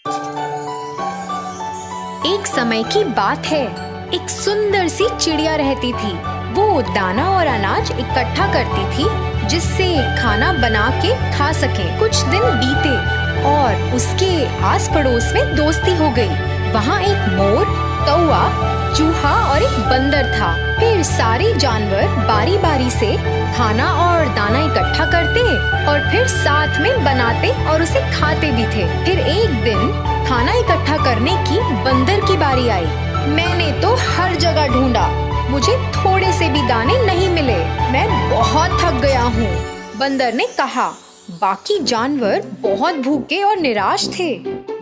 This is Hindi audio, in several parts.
एक समय की बात है, एक सुंदर सी चिड़िया रहती थी। वो दाना और अनाज इकट्ठा करती थी जिससे खाना बना के खा सके। कुछ दिन बीते और उसके आस पड़ोस में दोस्ती हो गई। वहाँ एक मोर, कौवा, चूहा और एक बंदर था। फिर सारे जानवर बारी बारी से खाना और दाना इकट्ठा करते और फिर साथ में बनाते और उसे खाते भी थे। फिर एक दिन खाना इकट्ठा करने की बंदर की बारी आई। मैंने तो हर जगह ढूंढा, मुझे थोड़े से भी दाने नहीं मिले। मैं बहुत थक गया हूँ, बंदर ने कहा। बाकी जानवर बहुत भूखे और निराश थे।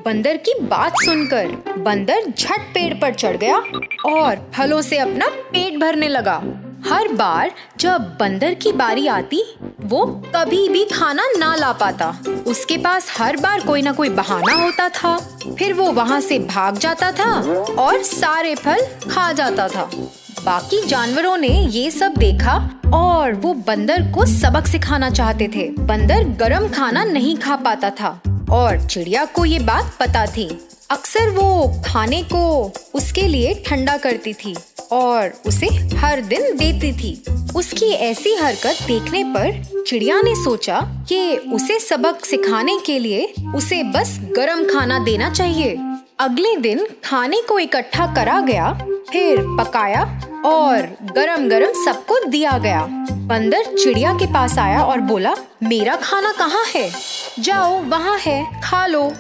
बंदर की बात सुनकर बंदर झट पेड़ पर चढ़ गया और फलों से अपना पेट भरने लगा। हर बार जब बंदर की बारी आती, वो कभी भी खाना ना ला पाता। उसके पास हर बार कोई ना कोई बहाना होता था। फिर वो वहाँ से भाग जाता था और सारे फल खा जाता था। बाकी जानवरों ने ये सब देखा और वो बंदर को सबक सिखाना चाहते थे। बंदर गरम खाना नहीं खा पाता था और चिड़िया को ये बात पता थी। अक्सर वो खाने को उसके लिए ठंडा करती थी और उसे हर दिन देती थी। उसकी ऐसी हरकत देखने पर चिड़िया ने सोचा कि उसे सबक सिखाने के लिए उसे बस गरम खाना देना चाहिए। अगले दिन खाने को इकट्ठा करा गया, फिर पकाया और गरम गरम सबको दिया गया। बंदर चिड़िया के पास आया और बोला, मेरा खाना कहाँ है? जाओ, वहाँ है, खा लो।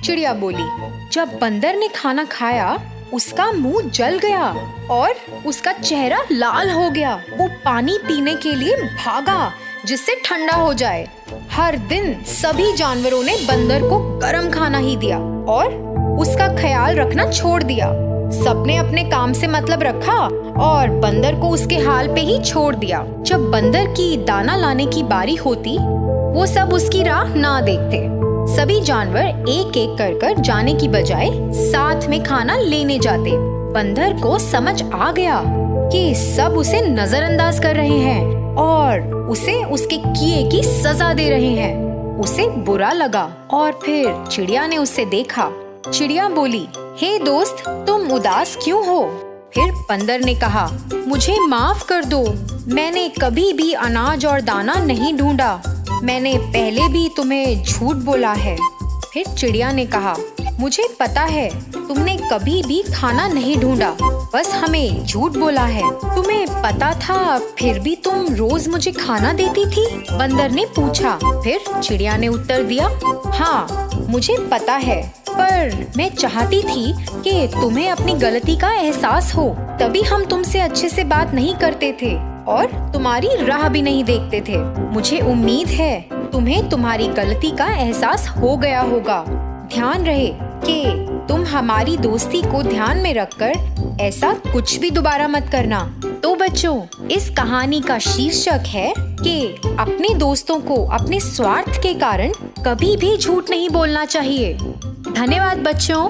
चिड़िया बोली। जब बंदर ने खाना खाया, उसका मुंह जल गया और उसका चेहरा लाल हो गया। वो पानी पीने के लिए भागा जिससे ठंडा हो जाए। हर दिन सभी जानवरों ने बंदर को गरम खाना ही दिया और उसका ख्याल रखना छोड़ दिया। सबने अपने काम से मतलब रखा और बंदर को उसके हाल पे ही छोड़ दिया। जब बंदर की दाना लाने की बारी होती, वो सब उसकी राह ना देखते। सभी जानवर एक एक कर जाने की बजाय साथ में खाना लेने जाते। बंदर को समझ आ गया कि सब उसे नजरअंदाज कर रहे हैं और उसे उसके किए की सजा दे रहे हैं। उसे बुरा लगा और फिर चिड़िया ने उसे देखा। चिड़िया बोली, हे दोस्त, तुम उदास क्यों हो? फिर बंदर ने कहा, मुझे माफ कर दो, मैंने कभी भी अनाज और दाना नहीं ढूंढा। मैंने पहले भी तुम्हें झूठ बोला है। फिर चिड़िया ने कहा, मुझे पता है तुमने कभी भी खाना नहीं ढूंढा, बस हमें झूठ बोला है। तुम्हें पता था फिर भी तुम रोज मुझे खाना देती थी? बंदर ने पूछा। फिर चिड़िया ने उत्तर दिया, हाँ, मुझे पता है, पर मैं चाहती थी कि तुम्हें अपनी गलती का एहसास हो, तभी हम तुमसे अच्छे से बात नहीं करते थे और तुम्हारी राह भी नहीं देखते थे। मुझे उम्मीद है तुम्हें तुम्हारी गलती का एहसास हो गया होगा। ध्यान रहे कि तुम हमारी दोस्ती को ध्यान में रखकर ऐसा कुछ भी दोबारा मत करना। तो बच्चों, इस कहानी का शीर्षक है कि अपने दोस्तों को अपने स्वार्थ के कारण कभी भी झूठ नहीं बोलना चाहिए। धन्यवाद बच्चों।